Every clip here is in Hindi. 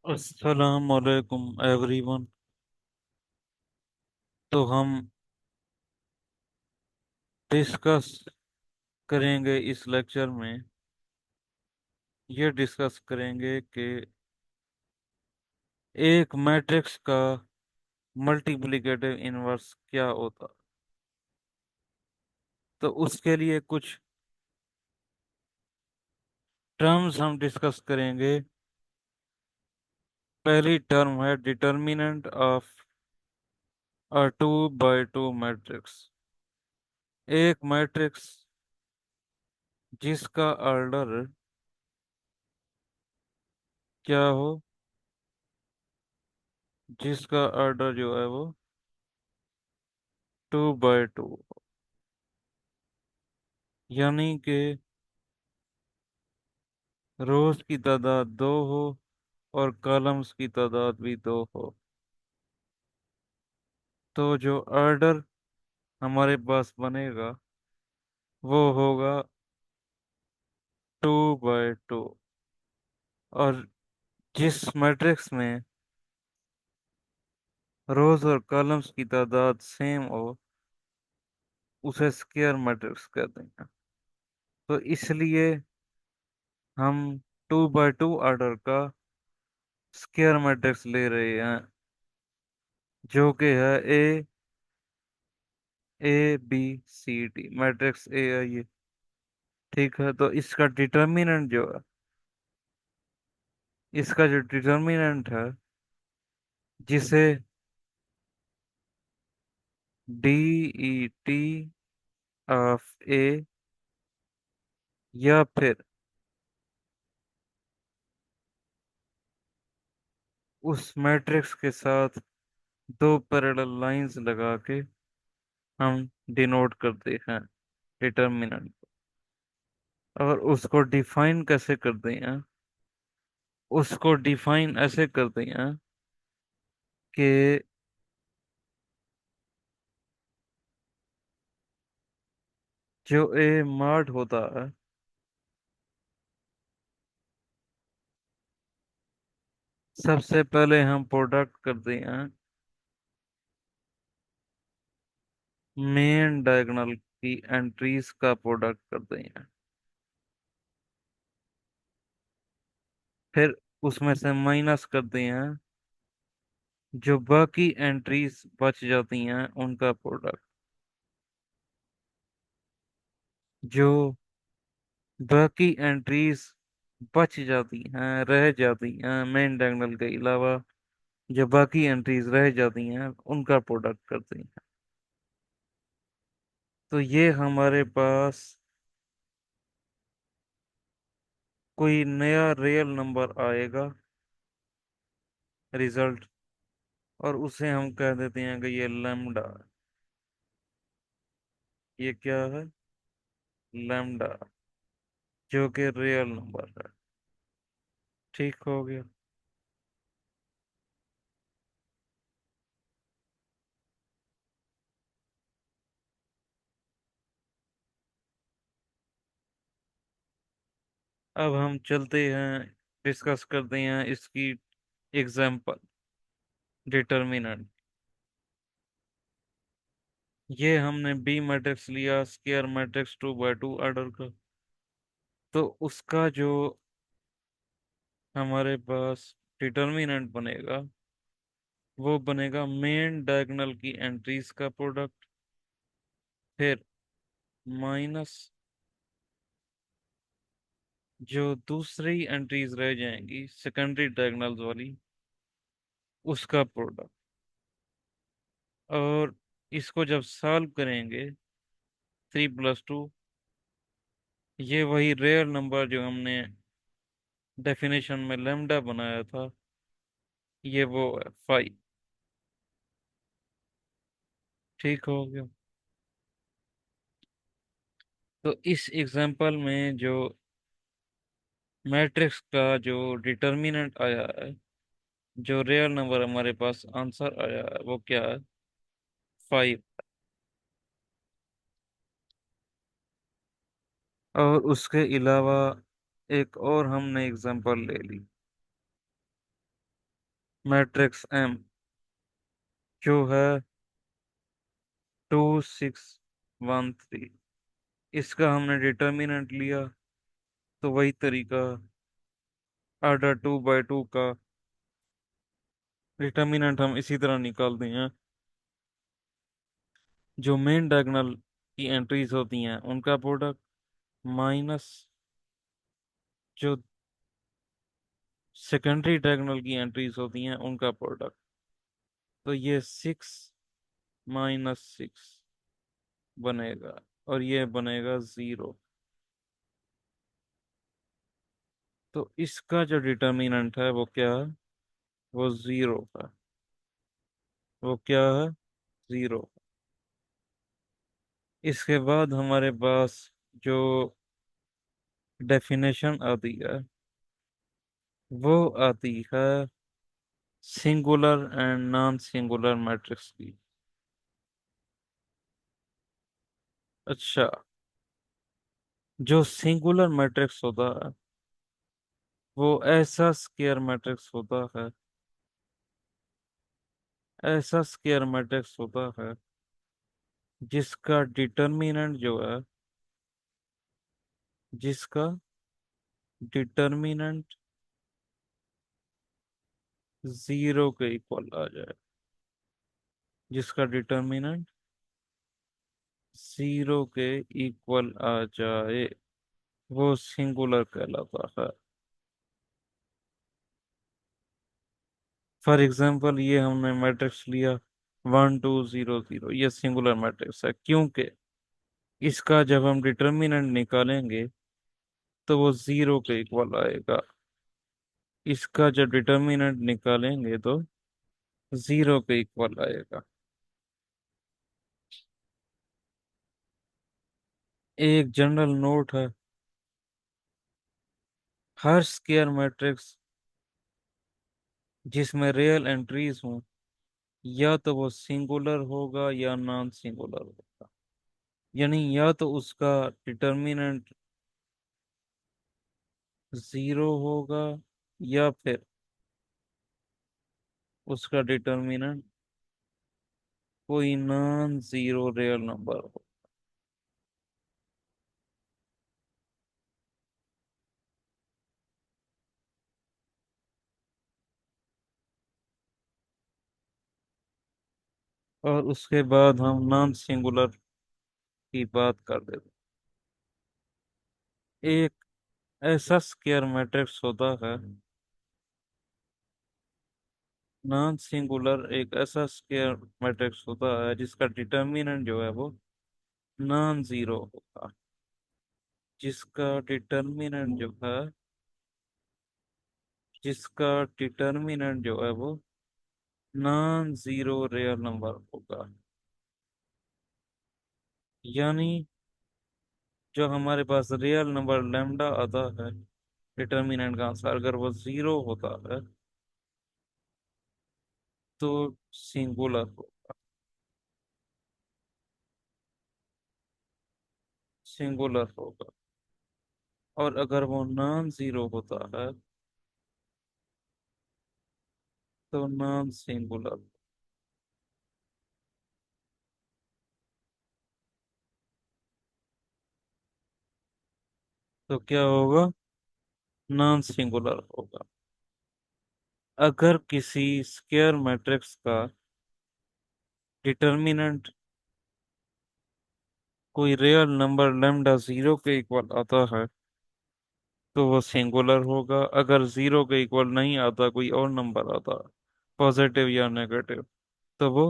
अस्सलाम वालेकुम एवरीवन। तो हम डिस्कस करेंगे इस लेक्चर में। ये डिस्कस करेंगे कि एक मैट्रिक्स का मल्टीप्लिकेटिव इनवर्स क्या होता। तो उसके लिए कुछ टर्म्स हम डिस्कस करेंगे। पहली टर्म है determinant of a 2 by 2 matrix. एक मैट्रिक्स जिसका ऑर्डर क्या हो, जिसका ऑर्डर जो है वो 2 by 2, यानी कि रोज की तादाद 2 हो और कॉलम्स की तादाद भी 2 हो। तो जो ऑर्डर हमारे पास बनेगा वो होगा 2 by 2। और जिस मैट्रिक्स में रोज और कॉलम्स की तादाद सेम हो उसे स्क्वायर मैट्रिक्स कहते हैं। तो इसलिए हम 2 by 2 ऑर्डर का स्क्वायर मैट्रिक्स ले रहे हैं, जो कि है A B C D matrix A है ये। ठीक है, तो इसका डिटर्मिनेंट जो है, इसका जो डिटर्मिनेंट है, जिसे DET ऑफ ए, या फिर उस मैट्रिक्स के साथ दो पैरेलल लाइंस लगा के हम डिनोट करते हैं डिटर्मिनेंट। और उसको डिफाइन कैसे करते हैं? उसको डिफाइन ऐसे करते हैं कि जो ए मॉड होता है, सबसे पहले हम प्रोडक्ट करते हैं मेन डायगोनल की एंट्रीज का प्रोडक्ट करते हैं। फिर उसमें से माइनस करते हैं जो बाकी एंट्रीज बच जाती हैं उनका प्रोडक्ट। जो बाकी एंट्रीज बच जाती हैं, रह जाती हैं मेन डायगोनल के अलावा, जो बाकी एंट्रीज रह जाती हैं उनका प्रोडक्ट करते हैं। तो ये हमारे पास कोई नया रियल नंबर आएगा रिजल्ट, और उसे हम कह देते हैं कि ये लैम्डा। ये क्या है? लैम्डा, जो कि रियल नंबर है। ठीक हो गया। अब हम चलते हैं, डिस्कस करते हैं इसकी एग्जाम्पल, डिटर्मिनेंट। ये हमने बी मैट्रिक्स लिया, स्क्वायर मैट्रिक्स 2 by 2 ऑर्डर का। तो उसका जो हमारे पास डिटर्मिनेंट बनेगा वो बनेगा मेन डायगोनल की एंट्रीज का प्रोडक्ट, फिर माइनस जो दूसरी एंट्रीज रह जाएंगी सेकेंडरी डायगोनल्स वाली, उसका प्रोडक्ट। और इसको जब सॉल्व करेंगे 3 + 2, ये वही रियल नंबर जो हमने डेफिनेशन में लेमडा बनाया था, ये वो है 5। ठीक हो गया। तो इस एग्जांपल में जो मैट्रिक्स का जो डिटर्मिनेंट आया है, जो रियल नंबर हमारे पास आंसर आया है, वो क्या है? 5। और उसके अलावा एक और हमने एग्जांपल ले ली। मैट्रिक्स एम जो है 2613, इसका हमने डिटर्मिनेंट लिया। तो वही तरीका, आर्डर 2 बाय 2 का डिटर्मिनेंट हम इसी तरह निकालते हैं। जो मेन डायगोनल की एंट्रीज होती हैं उनका प्रोडक्ट माइनस जो सेकेंडरी डायगोनल की एंट्रीज होती हैं उनका प्रोडक्ट। तो ये 6 - 6 बनेगा और ये बनेगा 0। तो इसका जो डिटर्मिनेंट है वो क्या है? वो 0 है। वो क्या है? 0। इसके बाद हमारे पास जो डेफिनेशन आती है वो आती है singular and non singular matrix की। अच्छा, जो सिंगुलर मैट्रिक्स होता है वो ऐसा स्केयर मैट्रिक्स होता है, ऐसा स्केयर मैट्रिक्स होता है जिसका डिटर्मिनेंट जो है, जिसका डिटर्मिनेंट 0 के इक्वल आ जाए, जिसका डिटर्मिनेंट 0 के इक्वल आ जाए वो सिंगुलर कहलाता है। फॉर एग्जाम्पल ये हमने मैट्रिक्स लिया 1200, ये सिंगुलर मैट्रिक्स है क्योंकि इसका जब हम डिटर्मिनेंट निकालेंगे तो वो 0 के इक्वल आएगा। इसका जब डिटर्मिनेंट निकालेंगे तो 0 के इक्वल आएगा। एक जनरल नोट है, हर स्केयर मैट्रिक्स जिसमें रियल एंट्रीज हों या तो वो सिंगुलर होगा या नॉन सिंगुलर होगा। यानी या तो उसका डिटर्मिनेंट 0 होगा या फिर उसका डिटर्मिनेंट कोई नॉन जीरो रियल नंबर हो। और उसके बाद हम नॉन सिंगुलर की बात कर देते हैं। एक ऐसा स्केयर मैट्रिक्स होता है, नॉन सिंगुलर एक ऐसा स्केयर मैट्रिक्स होता है जिसका डिटर्मिनेंट जो है वो नॉन जीरो होगा, जिसका डिटर्मिनेंट जो है, जिसका डिटर्मिनेंट जो है वो नॉन जीरो रियल नंबर होगा। यानी जो हमारे पास रियल नंबर लेम्डा आता है डिटर्मिनेंट का आंसर, अगर वो 0 होता है तो सिंगुलर हो, सिंगुलर होगा। और अगर वो नॉन जीरो होता है तो नॉन सिंगुलर। तो क्या होगा? नॉन सिंगुलर होगा। अगर किसी स्क्वायर मैट्रिक्स का डिटर्मिनेंट कोई रियल नंबर लेम्डा 0 के इक्वल आता है तो वो सिंगुलर होगा। अगर 0 के इक्वल नहीं आता, कोई और नंबर आता, पॉजिटिव या नेगेटिव, तो वो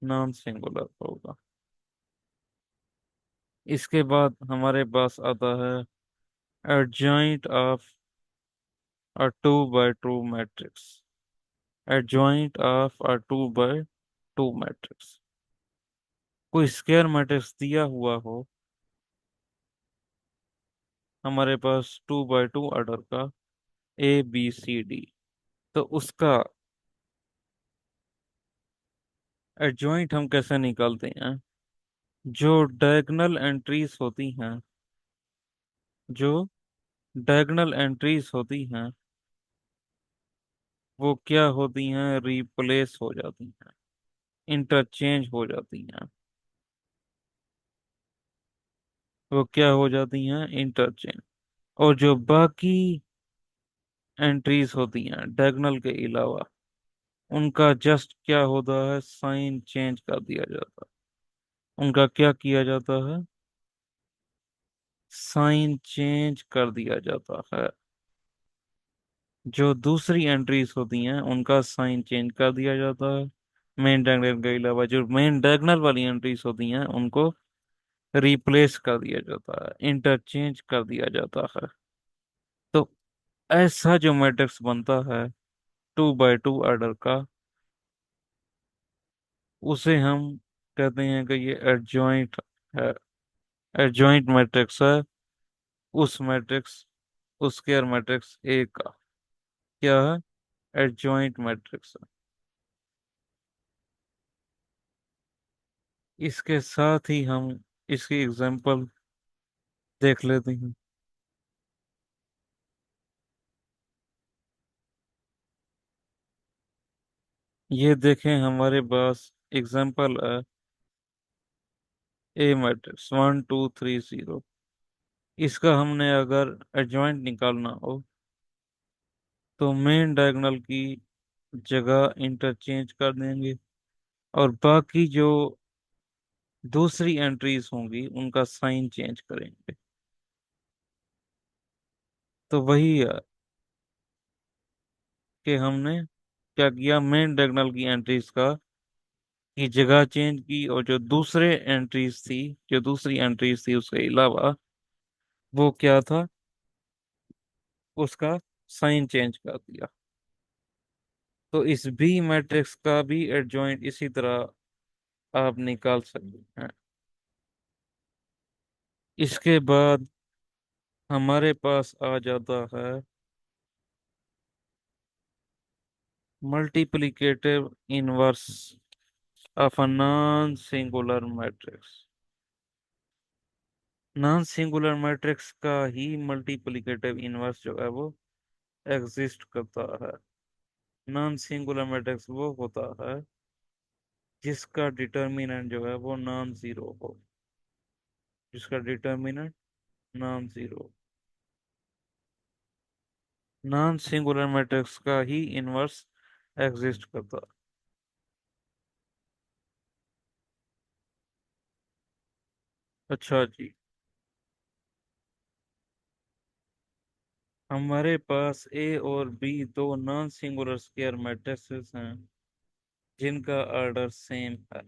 नॉन सिंगुलर होगा। इसके बाद हमारे पास आता है adjoint of a 2 by 2 matrix. Adjoint of a 2 by 2 matrix, कोई स्क्वायर मैट्रिक्स दिया हुआ हो हमारे पास 2 बाय 2 ऑर्डर का, ABCD, तो उसका एडजॉइंट हम कैसे निकालते हैं? जो डायगोनल एंट्रीज होती हैं, जो डायगोनल एंट्रीज होती हैं वो क्या होती हैं, रिप्लेस हो जाती हैं, इंटरचेंज हो जाती हैं। वो क्या हो जाती हैं, इंटरचेंज। और जो बाकी एंट्रीज होती हैं डायगोनल के अलावा, उनका जस्ट क्या होता है, साइन चेंज कर दिया जाता है। उनका क्या किया जाता है, साइन चेंज कर दिया जाता है। जो दूसरी एंट्रीज होती हैं उनका साइन चेंज कर दिया जाता है। मेन डायगोनल के अलावा जो मेन डायगोनल वाली एंट्रीज होती हैं उनको रिप्लेस कर दिया जाता है, इंटरचेंज कर दिया जाता है। तो ऐसा जो मैट्रिक्स बनता है 2x2 ऑर्डर का, उसे हम कहते हैं कि ये एडजॉइंट है, एडजॉइंट मैट्रिक्स है। उस मैट्रिक्स, उस स्क्वायर मैट्रिक्स ए का क्या है, एडजॉइंट मैट्रिक्स है। इसके साथ ही हम इसकी एग्जांपल देख लेते हैं। ये देखें, हमारे पास एग्जांपल है ए मैट्रिक्स 1 2 3 0। इसका हमने अगर एडजॉइंट निकालना हो तो मेन डायगोनल की जगह इंटरचेंज कर देंगे, और बाकी जो दूसरी एंट्रीज होंगी उनका साइन चेंज करेंगे। तो वही है कि हमने क्या किया, मेन डायगोनल की एंट्रीज का की जगह चेंज की, और जो दूसरे एंट्रीज थी, जो दूसरी एंट्रीज थी उसके अलावा, वो क्या था, उसका साइन चेंज कर दिया। तो इस बी मैट्रिक्स का भी एडजॉइंट इसी तरह आप निकाल सकते हैं। इसके बाद हमारे पास आ जाता है multiplicative inverse of a non singular matrix. Non singular matrix का ही मल्टीप्लिकेटिव इनवर्स जो है वो एग्जिस्ट करता है। नॉन सिंगुलर मैट्रिक्स वो होता है जिसका डिटर्मिनेंट जो है वो नॉन जीरो हो, जिसका determinant non zero. Non singular matrix का ही इनवर्स एग्जिस्ट करता है। अच्छा जी, हमारे पास ए और बी दो नॉन सिंगुलर स्क्वायर मैट्रिसेस हैं जिनका ऑर्डर सेम है।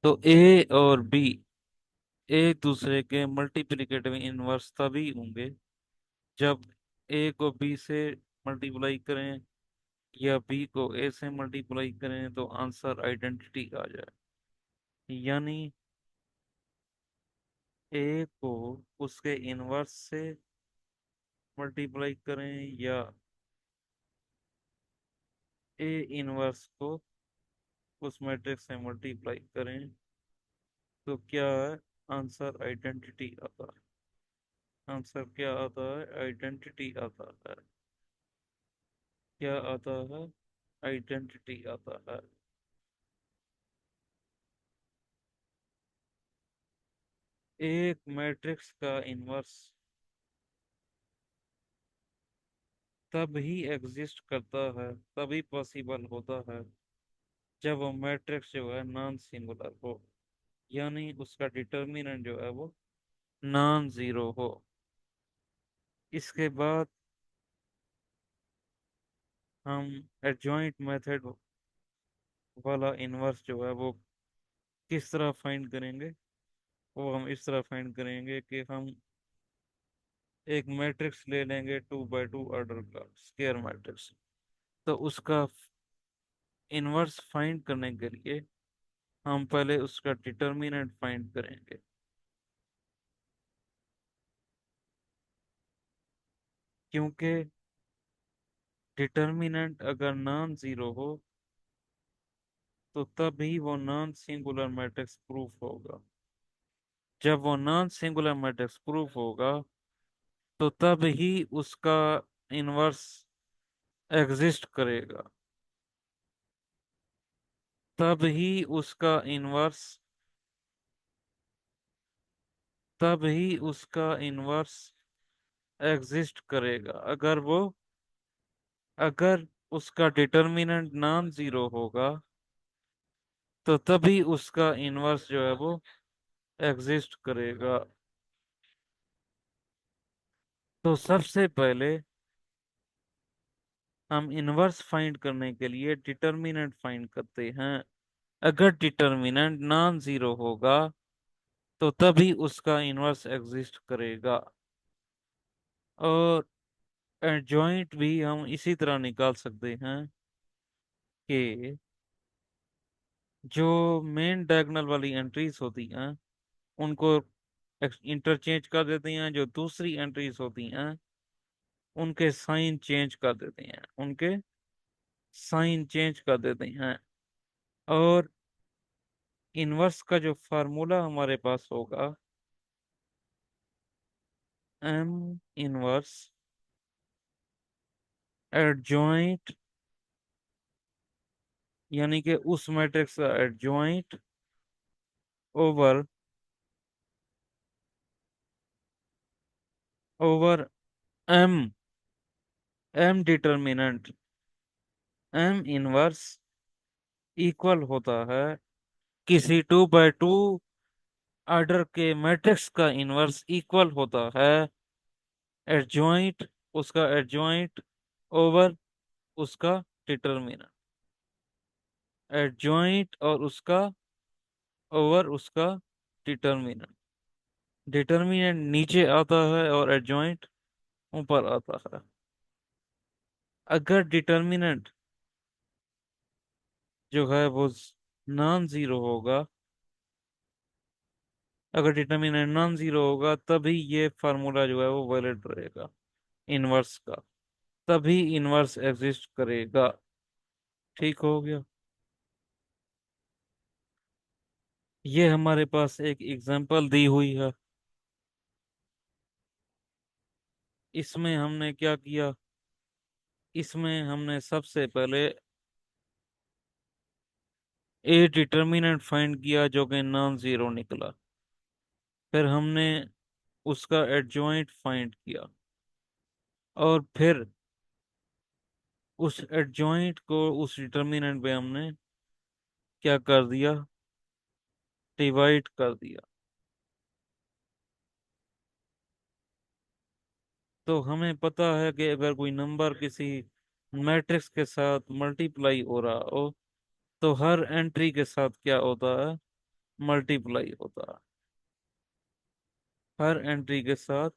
तो ए और बी एक दूसरे के मल्टीप्लिकेटिव इनवर्स तभी होंगे जब ए को बी से मल्टीप्लाई करें या बी को ए से मल्टीप्लाई करें तो आंसर आइडेंटिटी आ जाए। यानी ए को उसके इनवर्स से मल्टीप्लाई करें या ए इनवर्स को उस मैट्रिक्स से मल्टीप्लाई करें, तो क्या है, आंसर आइडेंटिटी आता है। आंसर क्या आता है, आइडेंटिटी आता है। क्या आता है, आइडेंटिटी आता है। एक मैट्रिक्स का इनवर्स तब ही एग्जिस्ट करता है, तभी पॉसिबल होता है जब वो मैट्रिक्स जो है नॉन सिंगुलर हो, यानी उसका डिटर्मिनेंट जो है वो नॉन जीरो हो। इसके बाद हम एडजॉइंट मेथड वाला इनवर्स जो है वो किस तरह फाइंड करेंगे, वो हम इस तरह फाइंड करेंगे कि हम एक मैट्रिक्स ले लेंगे 2x2 ऑर्डर का स्क्वायर मैट्रिक्स। तो उसका इनवर्स फाइंड करने के लिए हम पहले उसका डिटर्मिनेंट फाइंड करेंगे। क्योंकि डिटर्मिनेंट अगर नॉन जीरो हो तो तभी वो नॉन सिंगुलर मैट्रिक्स प्रूफ होगा। जब वो नॉन सिंगुलर मैट्रिक्स प्रूफ होगा तो तब ही उसका इनवर्स एग्जिस्ट करेगा, तब ही उसका इनवर्स तब ही उसका इनवर्स एग्जिस्ट करेगा। अगर उसका डिटर्मिनेंट नॉन जीरो होगा, तो तभी उसका इनवर्स जो है वो एग्जिस्ट करेगा। तो सबसे पहले हम इनवर्स फाइंड करने के लिए डिटर्मिनेंट फाइंड करते हैं। अगर डिटर्मिनेंट नॉन जीरो होगा, तो तभी उसका इनवर्स एग्जिस्ट करेगा। और एडजॉइंट भी हम इसी तरह निकाल सकते हैं कि जो मेन डायगोनल वाली एंट्रीज होती हैं उनको इंटरचेंज कर देते हैं, जो दूसरी एंट्रीज होती हैं उनके साइन चेंज कर देते हैं, और इनवर्स का जो फार्मूला हमारे पास होगा, एम इनवर्स एडजॉइंट, यानी कि उस मैट्रिक्स का adjoint over over m m determinant, m inverse equal होता है किसी 2 बाय 2 ऑर्डर के मैट्रिक्स का इनवर्स इक्वल होता है एडजॉइंट, उसका एडजॉइंट ओवर उसका डिटर्मिनेंट, एडजॉइंट और उसका ओवर उसका डिटर्मिनेंट। डिटर्मिनेंट नीचे आता है और एडजॉइंट ऊपर आता है। अगर डिटर्मिनेंट जो है वो नॉन जीरो होगा, अगर डिटर्मिनेंट नॉन जीरो होगा तभी ये फार्मूला जो है वो वैलिड रहेगा इनवर्स का, तभी इनवर्स एग्जिस्ट करेगा। ठीक हो गया। ये हमारे पास एक एग्जांपल दी हुई है। इसमें हमने क्या किया, इसमें हमने सबसे पहले ए डिटर्मिनेंट फाइंड किया जो कि नॉन जीरो निकला। फिर हमने उसका एडजॉइंट फाइंड किया, और फिर उस एडजॉइंट को उस डिटर्मिनेंट पे हमने क्या कर दिया, डिवाइड कर दिया। तो हमें पता है कि अगर कोई नंबर किसी मैट्रिक्स के साथ मल्टीप्लाई हो रहा हो, तो हर एंट्री के साथ क्या होता है, मल्टीप्लाई होता है। हर एंट्री के साथ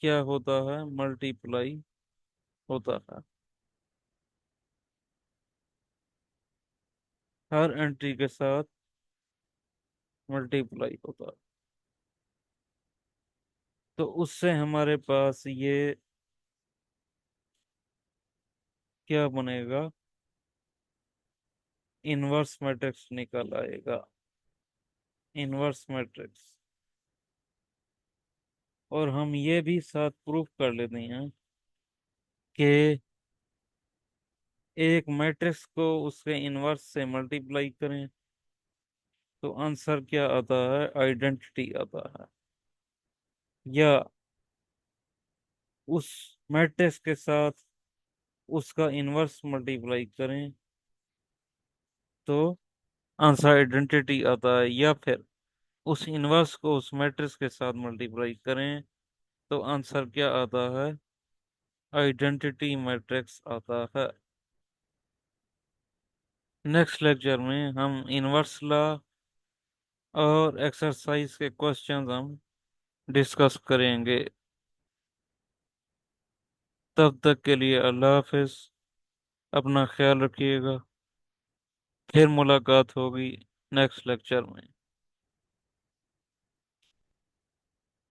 क्या होता है, मल्टीप्लाई होता है। हर एंट्री के साथ मल्टीप्लाई होता है। तो उससे हमारे पास ये क्या बनेगा, इनवर्स मैट्रिक्स निकल आएगा, इनवर्स मैट्रिक्स। और हम ये भी साथ प्रूफ कर लेते हैं कि एक मैट्रिक्स को उसके इनवर्स से मल्टीप्लाई करें तो आंसर क्या आता है, आइडेंटिटी आता है। या उस मैट्रिक्स के साथ उसका इनवर्स मल्टीप्लाई करें तो आंसर आइडेंटिटी आता है। या फिर उस इनवर्स को उस मैट्रिक्स के साथ मल्टीप्लाई करें तो आंसर क्या आता है, आइडेंटिटी मैट्रिक्स आता है। नेक्स्ट लेक्चर में हम इनवर्स लॉ और एक्सरसाइज के क्वेश्चंस हम डिस्कस करेंगे। तब तक के लिए अल्लाह हाफिज, अपना ख्याल रखिएगा। फिर मुलाकात होगी नेक्स्ट लेक्चर में।